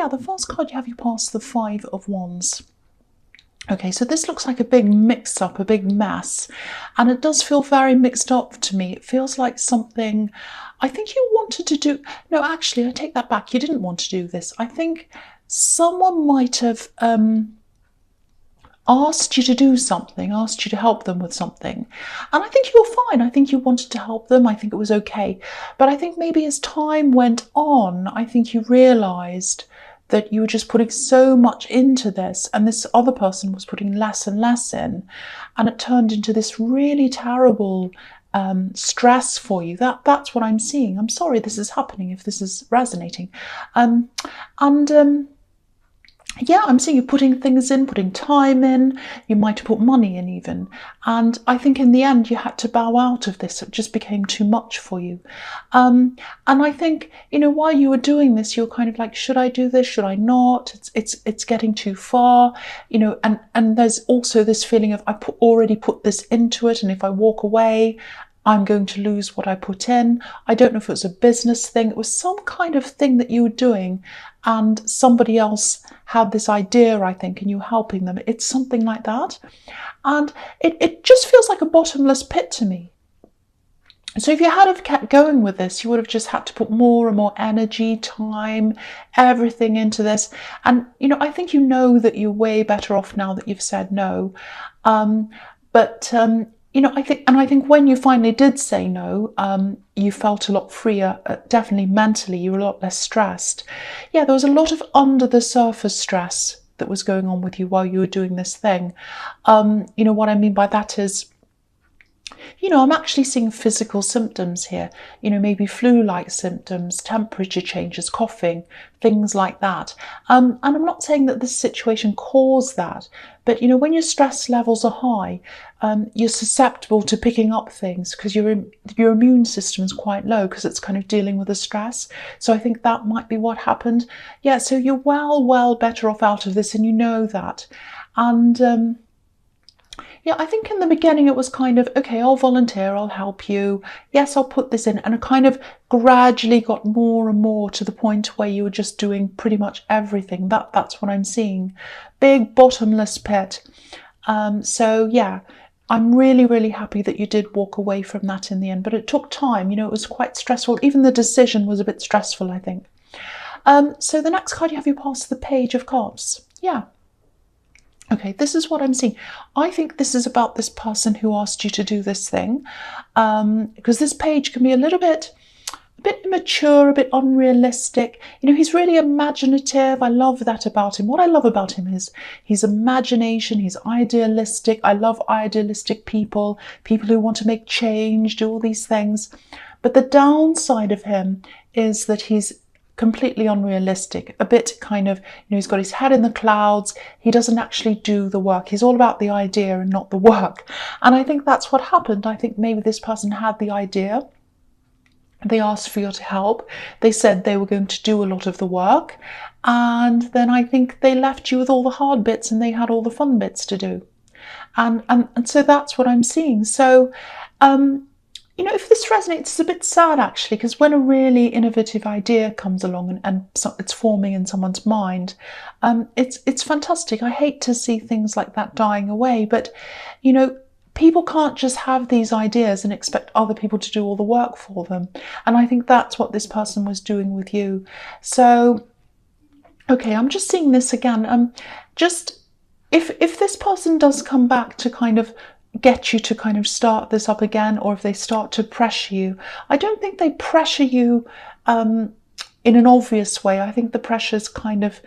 yeah, the first card you have, you pass the Five of Wands. Okay, so this looks like a big mix-up, a big mess, and it does feel very mixed up to me. It feels like something I think you wanted to do. No, actually, I take that back. You didn't want to do this. I think someone might have asked you to do something, asked you to help them with something. And I think you were fine. I think you wanted to help them. I think it was okay. But I think maybe as time went on, I think you realised that you were just putting so much into this, and this other person was putting less and less in, and it turned into this really terrible stress for you. That's what I'm seeing. I'm sorry this is happening if this is resonating. Yeah, I'm seeing you putting things in, putting time in. You might have put money in even. And I think in the end you had to bow out of this. It just became too much for you. And I think, you know, while you were doing this, you were kind of like, should I do this? Should I not? It's getting too far, you know, and there's also this feeling of already put this into it, and if I walk away, I'm going to lose what I put in. I don't know if it was a business thing. It was some kind of thing that you were doing, and somebody else had this idea, I think, and you were helping them. It's something like that. And it just feels like a bottomless pit to me. So if you had have kept going with this, you would have just had to put more and more energy, time, everything into this. And, you know, I think you know that you're way better off now that you've said no. You know, I think when you finally did say no, you felt a lot freer, definitely mentally, you were a lot less stressed. Yeah, there was a lot of under the surface stress that was going on with you while you were doing this thing. You know, what I mean by that is, you know, I'm actually seeing physical symptoms here, you know, maybe flu-like symptoms, temperature changes, coughing, things like that. And I'm not saying that this situation caused that, but, you know, when your stress levels are high, you're susceptible to picking up things because your immune system is quite low because it's kind of dealing with the stress. So I think that might be what happened. Yeah, so you're well better off out of this, and you know that. And yeah, I think in the beginning it was kind of, okay, I'll volunteer, I'll help you. Yes, I'll put this in. And it kind of gradually got more and more to the point where you were just doing pretty much everything. That's what I'm seeing. Big bottomless pit. So yeah, I'm really happy that you did walk away from that in the end. But it took time, you know, it was quite stressful. Even the decision was a bit stressful, I think. So the next card you have, you pass the Page of Cups. Yeah. Okay, this is what I'm seeing. I think this is about this person who asked you to do this thing, because this page can be a bit immature, a bit unrealistic. You know, he's really imaginative. I love that about him. What I love about him is his imagination. He's idealistic. I love idealistic people who want to make change, do all these things. But the downside of him is that he's completely unrealistic, a bit kind of, you know, he's got his head in the clouds. He doesn't actually do the work. He's all about the idea and not the work. And I think that's what happened. I think maybe this person had the idea. They asked for your help. They said they were going to do a lot of the work. And then I think they left you with all the hard bits and they had all the fun bits to do. And so that's what I'm seeing. So, you know, if this resonates, it's a bit sad actually, because when a really innovative idea comes along and it's forming in someone's mind, it's fantastic. I hate to see things like that dying away, but, you know, people can't just have these ideas and expect other people to do all the work for them. And I think that's what this person was doing with you. So, okay, I'm just seeing this again. Just if this person does come back to kind of get you to kind of start this up again, or if they start to pressure you, I don't think they pressure you in an obvious way. I think the pressure's kind of,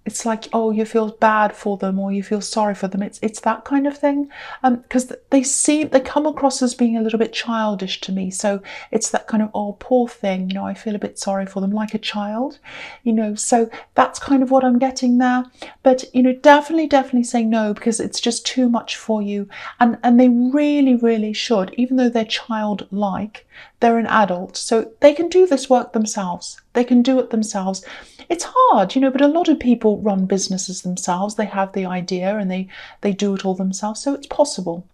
it's like, oh, you feel bad for them or you feel sorry for them. It's that kind of thing, because they come across as being a little bit childish to me. So it's that kind of, oh, poor thing, you know, I feel a bit sorry for them, like a child, you know. So that's kind of what I'm getting there. But, you know, definitely say no, because it's just too much for you. And they really should, even though they're childlike, they're an adult, so they can do this work themselves. They can do it themselves. It's hard, you know, but a lot of people run businesses themselves. They have the idea and they do it all themselves, so it's possible.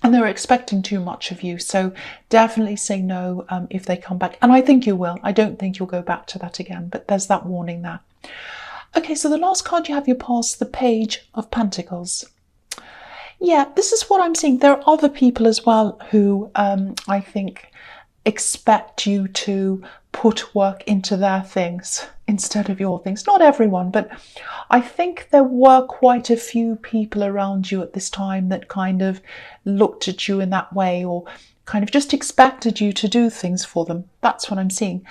And they're expecting too much of you, so definitely say no if they come back. And I think you will. I don't think you'll go back to that again, but there's that warning there. Okay, so the last card you have your past, the Page of Pentacles. Yeah, this is what I'm seeing. There are other people as well who I think expect you to put work into their things instead of your things. Not everyone, but I think there were quite a few people around you at this time that kind of looked at you in that way, or kind of just expected you to do things for them. That's what I'm seeing.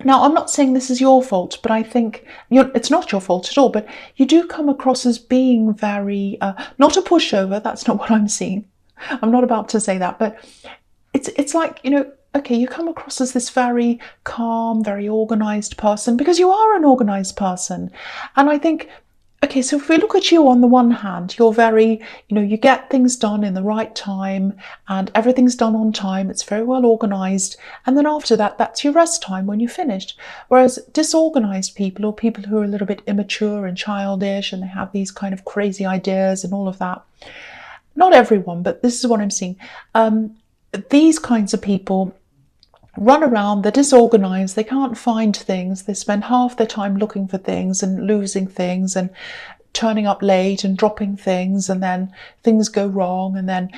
Now, I'm not saying this is your fault, but I think it's not your fault at all, but you do come across as being very, not a pushover, that's not what I'm seeing. I'm not about to say that, but it's like, okay, you come across as this very calm, very organised person, because you are an organised person. And I think, okay, so if we look at you on the one hand, you're very, you get things done in the right time and everything's done on time. It's very well organised. And then after that, that's your rest time when you're finished. Whereas disorganised people, or people who are a little bit immature and childish and they have these kind of crazy ideas and all of that, not everyone, but this is what I'm seeing. These kinds of people run around, they're disorganized, they can't find things, they spend half their time looking for things and losing things and turning up late and dropping things, and then things go wrong, and then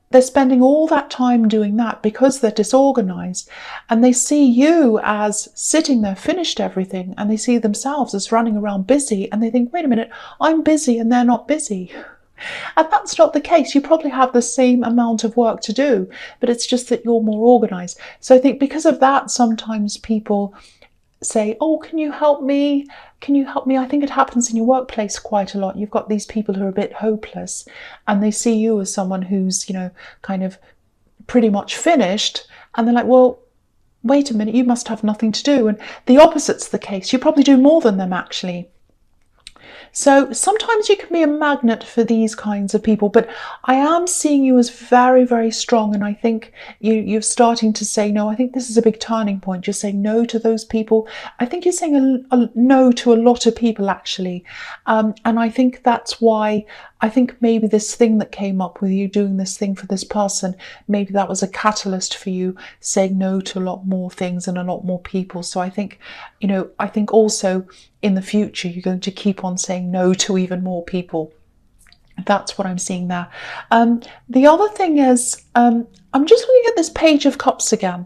they're spending all that time doing that because they're disorganized, and they see you as sitting there, finished everything, and they see themselves as running around busy, and they think, wait a minute, I'm busy and they're not busy. And that's not the case. You probably have the same amount of work to do, but it's just that you're more organised. So I think because of that, sometimes people say, oh, can you help me? Can you help me? I think it happens in your workplace quite a lot. You've got these people who are a bit hopeless and they see you as someone who's, kind of pretty much finished. And they're like, well, wait a minute, you must have nothing to do. And the opposite's the case. You probably do more than them, actually. So sometimes you can be a magnet for these kinds of people, but I am seeing you as very, very strong. And I think you're starting to say no. I think this is a big turning point. You're saying no to those people. I think you're saying a no to a lot of people, actually. And I think that's why I think maybe this thing that came up with you doing this thing for this person, maybe that was a catalyst for you saying no to a lot more things and a lot more people. So I think, I think also in the future, you're going to keep on saying no to even more people. That's what I'm seeing there. The other thing is, I'm just looking at this Page of Cups again.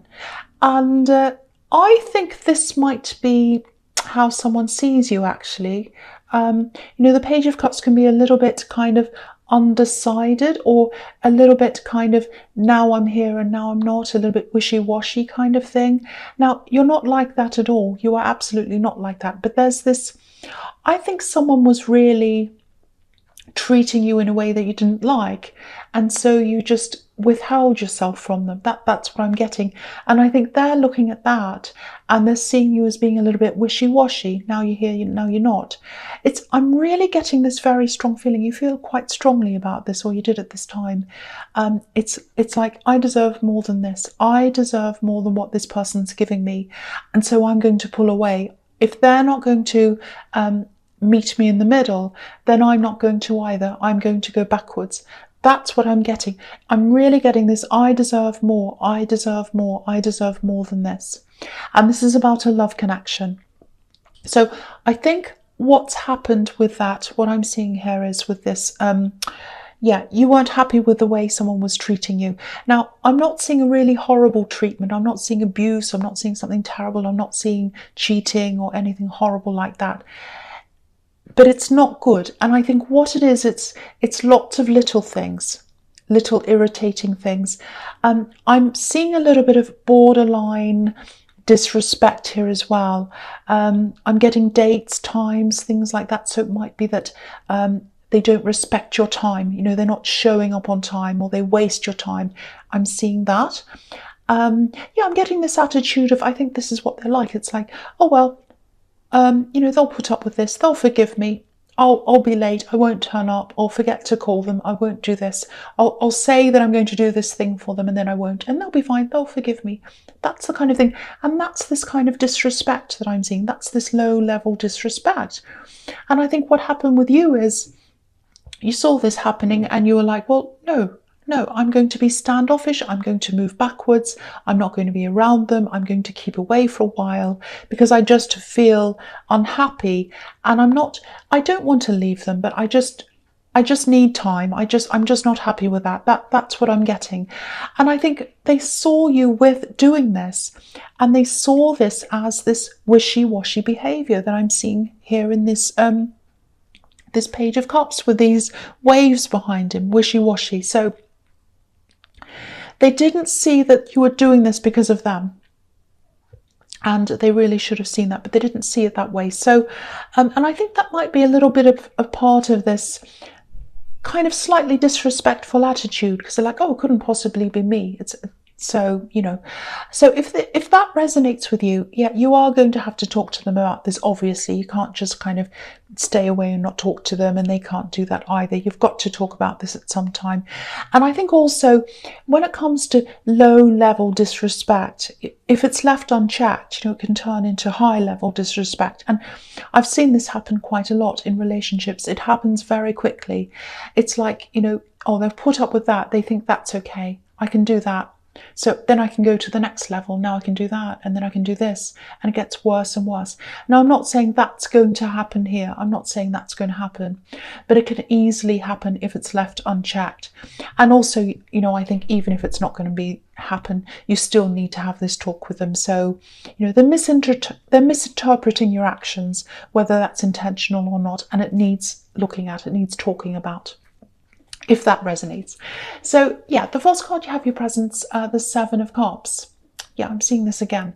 And I think this might be how someone sees you, actually. The Page of Cups can be a little bit kind of undecided, or a little bit kind of now I'm here and now I'm not, a little bit wishy-washy kind of thing. Now, you're not like that at all. You are absolutely not like that. But there's this, I think someone was really treating you in a way that you didn't like, and so you just withheld yourself from them. That's what I'm getting. And I think they're looking at that and they're seeing you as being a little bit wishy-washy. Now you're here, now you're not. I'm really getting this very strong feeling. You feel quite strongly about this, or you did at this time. It's like, I deserve more than this. I deserve more than what this person's giving me, and so I'm going to pull away. If they're not going to meet me in the middle, then I'm not going to either. I'm going to go backwards. That's what I'm getting. I'm really getting this, I deserve more, I deserve more, I deserve more than this. And this is about a love connection. So I think what's happened with that, what I'm seeing here is with this, you weren't happy with the way someone was treating you. Now, I'm not seeing a really horrible treatment. I'm not seeing abuse. I'm not seeing something terrible. I'm not seeing cheating or anything horrible like that. But it's not good. And I think what it is, it's lots of little things, little irritating things. I'm seeing a little bit of borderline disrespect here as well. I'm getting dates, times, things like that. So it might be that they don't respect your time. They're not showing up on time, or they waste your time. I'm seeing that. I'm getting this attitude of, I think this is what they're like. It's like, oh, well, they'll put up with this. They'll forgive me. I'll be late. I won't turn up. I'll forget to call them. I won't do this. I'll say that I'm going to do this thing for them, and then I won't. And they'll be fine. They'll forgive me. That's the kind of thing. And that's this kind of disrespect that I'm seeing. That's this low level disrespect. And I think what happened with you is you saw this happening and you were like, well, no, No, I'm going to be standoffish. I'm going to move backwards. I'm not going to be around them. I'm going to keep away for a while because I just feel unhappy, and I don't want to leave them, but I just need time. I'm just not happy with that. That's what I'm getting. And I think they saw you with doing this, and they saw this as this wishy-washy behavior that I'm seeing here in this this Page of Cups with these waves behind him, wishy-washy. So they didn't see that you were doing this because of them. And they really should have seen that, but they didn't see it that way. So, and I think that might be a little bit of a part of this kind of slightly disrespectful attitude, because they're like, oh, it couldn't possibly be me. It's so, you know, so if that resonates with you, yeah, you are going to have to talk to them about this. Obviously, you can't just kind of stay away and not talk to them, and they can't do that either. You've got to talk about this at some time. And I think also when it comes to low level disrespect, if it's left unchecked, you know, it can turn into high level disrespect. And I've seen this happen quite a lot in relationships. It happens very quickly. It's like, you know, oh, they've put up with that. They think that's okay. I can do that. So then I can go to the next level. Now I can do that, and then I can do this, and it gets worse and worse. Now, I'm not saying that's going to happen here. I'm not saying that's going to happen, but it can easily happen if it's left unchecked. And also, you know, I think even if it's not going to happen, you still need to have this talk with them. So, you know, they're misinterpreting your actions, whether that's intentional or not, and it needs looking at, it needs talking about, if that resonates. So yeah, the first card you have your presence, the Seven of Cups. Yeah, I'm seeing this again.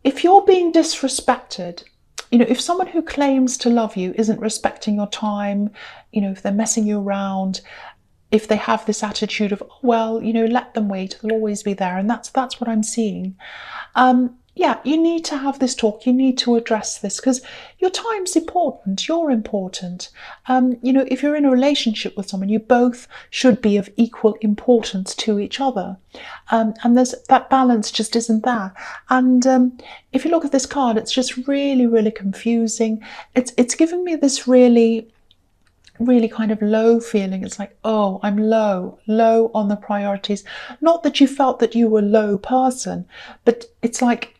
If you're being disrespected, you know, if someone who claims to love you isn't respecting your time, you know, if they're messing you around, if they have this attitude of, well, you know, let them wait, they'll always be there, and that's what I'm seeing. Yeah, you need to have this talk. You need to address this because your time's important. You're important. You know, if you're in a relationship with someone, you both should be of equal importance to each other. And there's that balance just isn't there. And if you look at this card, it's just really, really confusing. It's giving me this really kind of low feeling. It's like, oh, I'm low on the priorities. Not that you felt that you were a low person, but it's like,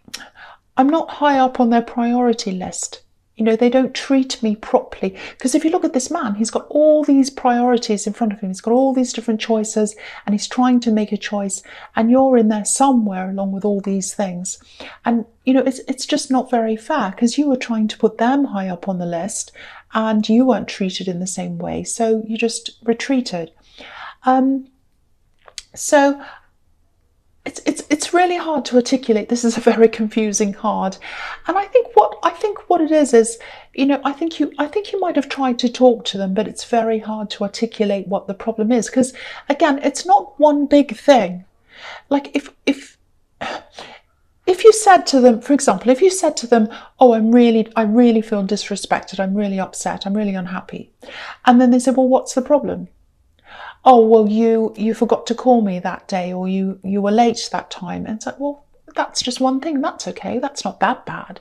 I'm not high up on their priority list. You know, they don't treat me properly. Because if you look at this man, he's got all these priorities in front of him. He's got all these different choices, and he's trying to make a choice. And you're in there somewhere along with all these things. And, you know, it's just not very fair, because you were trying to put them high up on the list, and you weren't treated in the same way. So you just retreated. So it's really hard to articulate. This is a very confusing card, and I think what it is, you know, I think you might have tried to talk to them, but it's very hard to articulate what the problem is, because again, it's not one big thing. Like if you said to them, for example, if you said to them, oh, I really feel disrespected, I'm really upset, I'm really unhappy, and then they said, well, what's the problem? Oh, well, you forgot to call me that day, or you were late that time. And it's like, well, that's just one thing. That's okay. That's not that bad.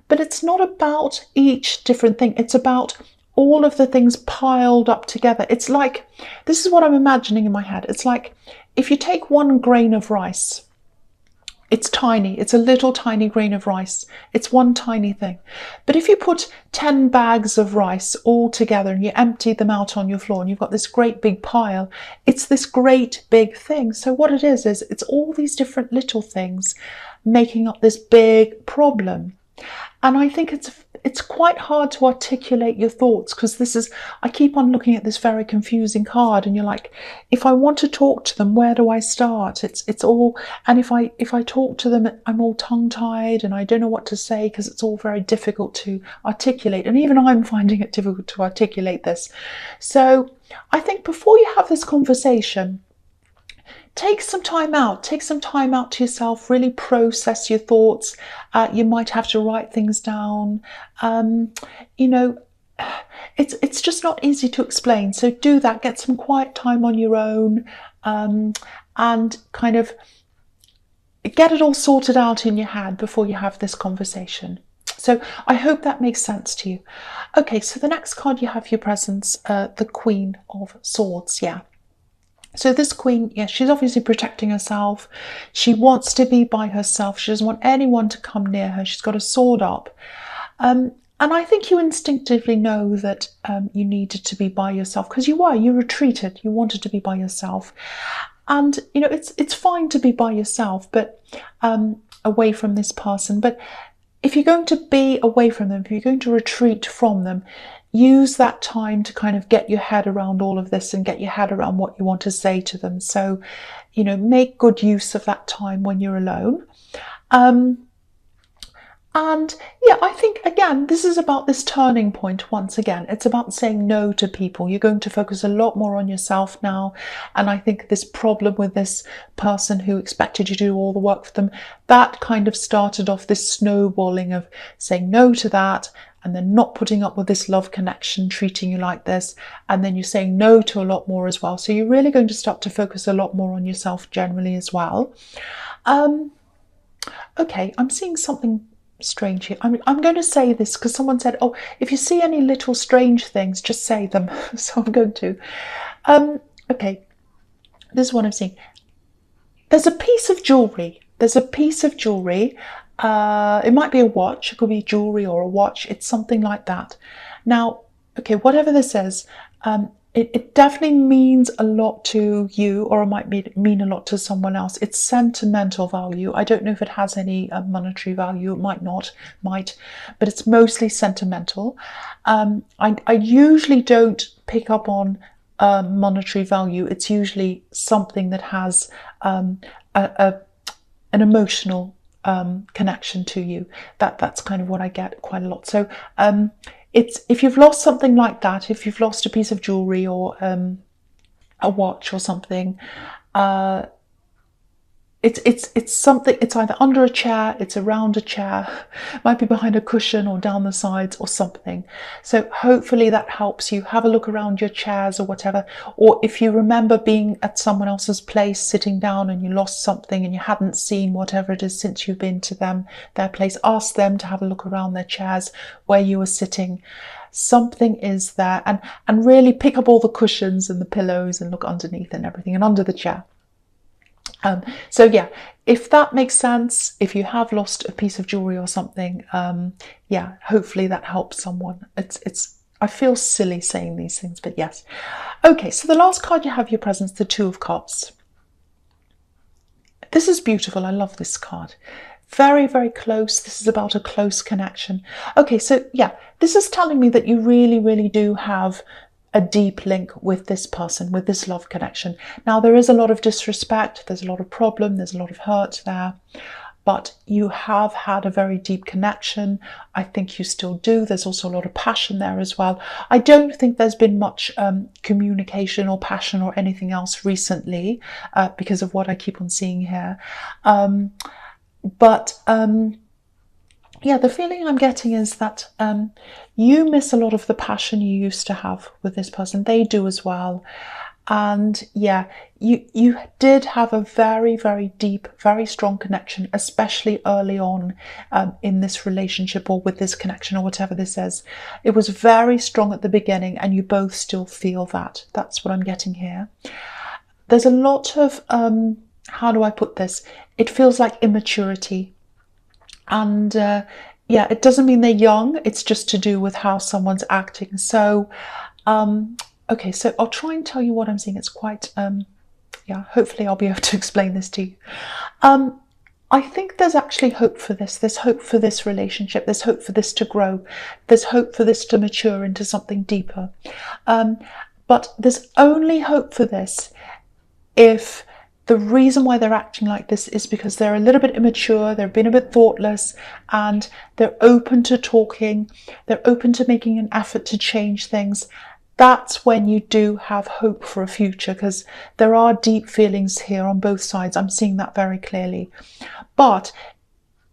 But it's not about each different thing. It's about all of the things piled up together. It's like, this is what I'm imagining in my head. It's like if you take one grain of rice, it's tiny. It's a little tiny grain of rice. It's one tiny thing. But if you put 10 bags of rice all together and you empty them out on your floor and you've got this great big pile, it's this great big thing. So what it is it's all these different little things making up this big problem. And I think it's quite hard to articulate your thoughts, because I keep on looking at this very confusing card, and you're like, if I want to talk to them, where do I start? It's all, and if I talk to them, I'm all tongue-tied and I don't know what to say, because it's all very difficult to articulate, and even I'm finding it difficult to articulate this. So I think before you have this conversation, take some time out to yourself, really process your thoughts. You might have to write things down. You know, it's just not easy to explain. So do that, get some quiet time on your own, and kind of get it all sorted out in your head before you have this conversation. So I hope that makes sense to you. Okay, so the next card you have your presence, the Queen of Swords, yeah. So this queen, yeah, she's obviously protecting herself. She wants to be by herself. She doesn't want anyone to come near her. She's got a sword up. And I think you instinctively know that you needed to be by yourself, because you retreated, you wanted to be by yourself. And, you know, it's fine to be by yourself, but away from this person. But if you're going to be away from them, if you're going to retreat from them, use that time to kind of get your head around all of this and get your head around what you want to say to them. So, you know, make good use of that time when you're alone. And yeah, I think, again, this is about this turning point once again. It's about saying no to people. You're going to focus a lot more on yourself now. And I think this problem with this person who expected you to do all the work for them, that kind of started off this snowballing of saying no to that, and then not putting up with this love connection, treating you like this. And then you're saying no to a lot more as well. So you're really going to start to focus a lot more on yourself generally as well. Okay, I'm seeing something strange here. I'm going to say this because someone said, oh, if you see any little strange things, just say them. So I'm going to. Okay, this is what I'm seeing. There's a piece of jewellery. There's a piece of jewellery. It might be a watch. It could be jewellery or a watch. It's something like that. Now, okay, whatever this is, it definitely means a lot to you, or it might mean a lot to someone else. It's sentimental value. I don't know if it has any monetary value. It might not, but it's mostly sentimental. I usually don't pick up on monetary value. It's usually something that has an emotional connection to you. That's kind of what I get quite a lot. So if you've lost something like that, if you've lost a piece of jewellery or a watch or something, it's something. It's either under a chair, it's around a chair, might be behind a cushion or down the sides or something. So hopefully that helps you. Have a look around your chairs or whatever. Or if you remember being at someone else's place, sitting down, and you lost something and you hadn't seen whatever it is since you've been to their place, ask them to have a look around their chairs where you were sitting. Something is there, and really pick up all the cushions and the pillows and look underneath and everything, and under the chair. So yeah, if that makes sense, if you have lost a piece of jewellery or something, yeah, hopefully that helps someone. I feel silly saying these things, but yes. Okay, so the last card you have your presence, the Two of Cups. This is beautiful. I love this card. Very, very close. This is about a close connection. Okay, so yeah, this is telling me that you really, really do have a deep link with this person, with this love connection. Now, there is a lot of disrespect, there's a lot of problem, there's a lot of hurt there, but you have had a very deep connection. I think you still do. There's also a lot of passion there as well. I don't think there's been much communication or passion or anything else recently because of what I keep on seeing here. Yeah, the feeling I'm getting is that you miss a lot of the passion you used to have with this person. They do as well. And yeah, you did have a very, very deep, very strong connection, especially early on in this relationship or with this connection or whatever this is. It was very strong at the beginning, and you both still feel that. That's what I'm getting here. There's a lot of, how do I put this? It feels like immaturity. And yeah, it doesn't mean they're young. It's just to do with how someone's acting. So, okay, so I'll try and tell you what I'm seeing. It's quite, yeah, hopefully I'll be able to explain this to you. I think there's actually hope for this. There's hope for this relationship. There's hope for this to grow. There's hope for this to mature into something deeper. But there's only hope for this if the reason why they're acting like this is because they're a little bit immature, they've been a bit thoughtless, and they're open to talking, they're open to making an effort to change things. That's when you do have hope for a future, because there are deep feelings here on both sides. I'm seeing that very clearly. But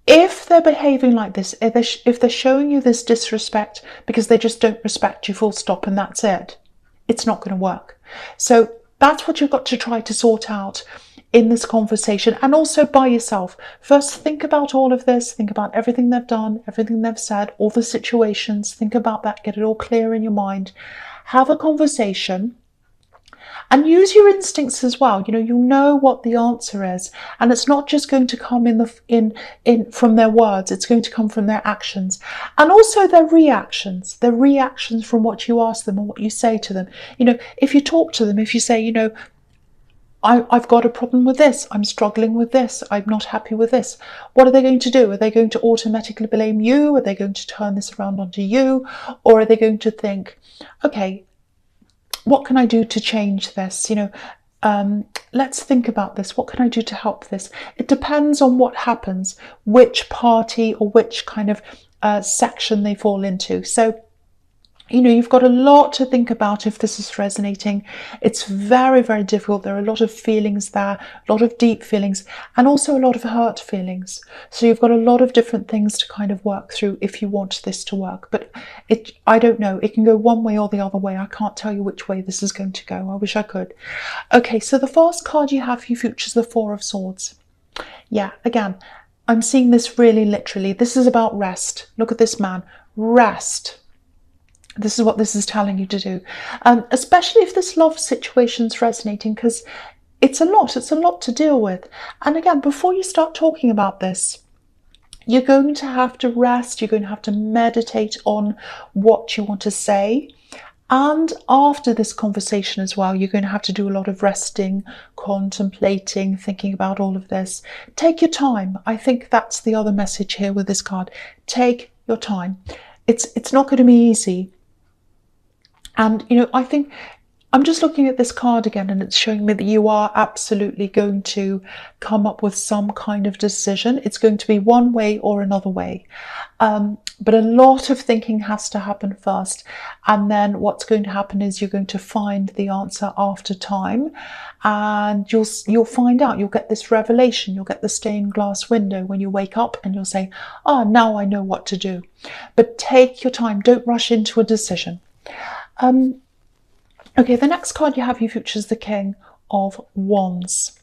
if they're behaving like this, if they're showing you this disrespect because they just don't respect you, full stop, and that's it, it's not going to work. So that's what you've got to try to sort out in this conversation, and also by yourself. First, think about all of this. Think about everything they've done, everything they've said, all the situations. Think about that. Get it all clear in your mind. Have a conversation. And use your instincts as well. You know what the answer is, and it's not just going to come in from their words. It's going to come from their actions, and also their reactions. Their reactions from what you ask them and what you say to them. If you talk to them, if you say, I've got a problem with this, I'm struggling with this, I'm not happy with this. What are they going to do? Are they going to automatically blame you? Are they going to turn this around onto you? Or are they going to think, okay, what can I do to change this? Let's think about this. What can I do to help this? It depends on what happens, which party or which kind of section they fall into. So, you've got a lot to think about if this is resonating. It's very, very difficult. There are a lot of feelings there, a lot of deep feelings, and also a lot of hurt feelings. So you've got a lot of different things to kind of work through if you want this to work. But I don't know. It can go one way or the other way. I can't tell you which way this is going to go. I wish I could. Okay, so the first card you have for your future is the Four of Swords. Yeah, again, I'm seeing this really literally. This is about rest. Look at this man. Rest. This is what this is telling you to do, especially if this love situation's resonating, because it's a lot to deal with. And again, before you start talking about this, you're going to have to rest, you're going to have to meditate on what you want to say. And after this conversation as well, you're going to have to do a lot of resting, contemplating, thinking about all of this. Take your time. I think that's the other message here with this card. Take your time. It's not going to be easy. And, I think I'm just looking at this card again, and it's showing me that you are absolutely going to come up with some kind of decision. It's going to be one way or another way. But a lot of thinking has to happen first. And then what's going to happen is you're going to find the answer after time, and you'll find out. You'll get this revelation. You'll get the stained glass window when you wake up, and you'll say, now I know what to do. But take your time. Don't rush into a decision. Okay, the next card you have in your future is the King of Wands.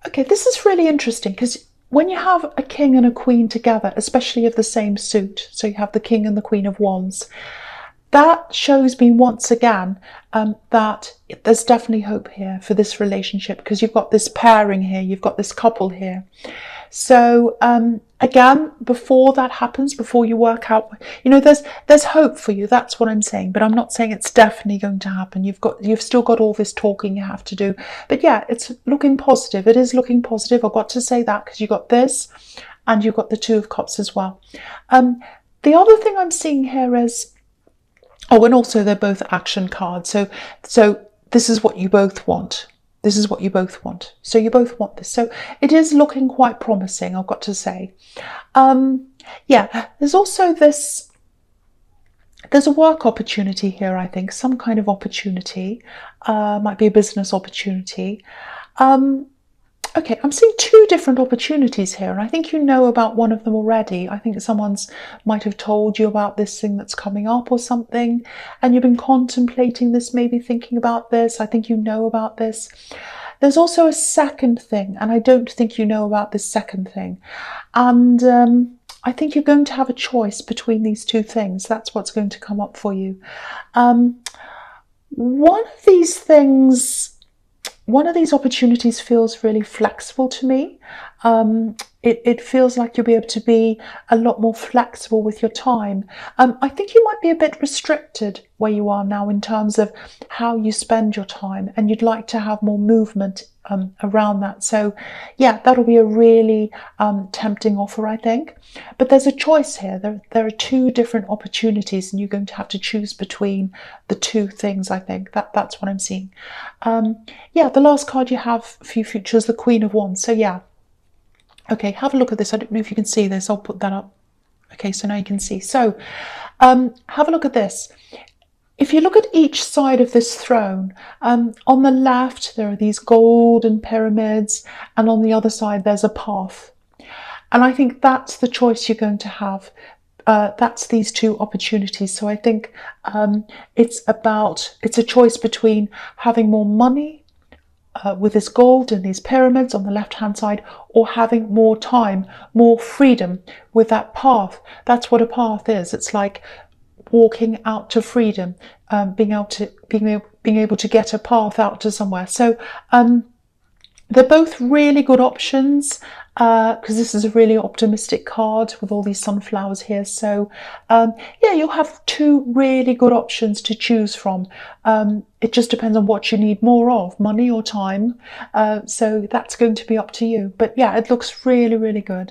Okay, this is really interesting because when you have a king and a queen together, especially of the same suit, so you have the King and the Queen of Wands, that shows me once again that there's definitely hope here for this relationship, because you've got this pairing here, you've got this couple here. So again, before that happens, before you work out, there's hope for you. That's what I'm saying, but I'm not saying it's definitely going to happen. You've still got all this talking you have to do. But yeah, it's looking positive. It is looking positive. I've got to say that, because you've got this and you've got the Two of Cups as well. The other thing I'm seeing here is, and also they're both action cards. So this is what you both want. This is what you both want. So you both want this. So it is looking quite promising, I've got to say. Yeah, there's also this, there's a work opportunity here, I think, some kind of opportunity. Might be a business opportunity. Okay, I'm seeing two different opportunities here, and I think you know about one of them already. I think someone's might have told you about this thing that's coming up or something, and you've been contemplating this, maybe thinking about this. I think you know about this. There's also a second thing, and I don't think you know about this second thing. And I think you're going to have a choice between these two things. That's what's going to come up for you. One of these things, one of these opportunities feels really flexible to me. It feels like you'll be able to be a lot more flexible with your time. I think you might be a bit restricted where you are now in terms of how you spend your time, and you'd like to have more movement around that. So yeah, that'll be a really tempting offer, I think. But there's a choice here. There are two different opportunities, and you're going to have to choose between the two things, I think. That's what I'm seeing. Yeah, the last card you have for your future is the Queen of Wands. So yeah. Okay, have a look at this. I don't know if you can see this. I'll put that up. Okay, so now you can see. So have a look at this. If you look at each side of this throne, on the left, there are these golden pyramids, and on the other side, there's a path. And I think that's the choice you're going to have. That's these two opportunities. So I think it's a choice between having more money with this gold and these pyramids on the left-hand side, or having more time, more freedom with that path. That's what a path is. It's like walking out to freedom, being able to get a path out to somewhere. So they're both really good options, because this is a really optimistic card with all these sunflowers here. So yeah, you'll have two really good options to choose from. It just depends on what you need more of, money or time. So that's going to be up to you. But yeah, it looks really, really good.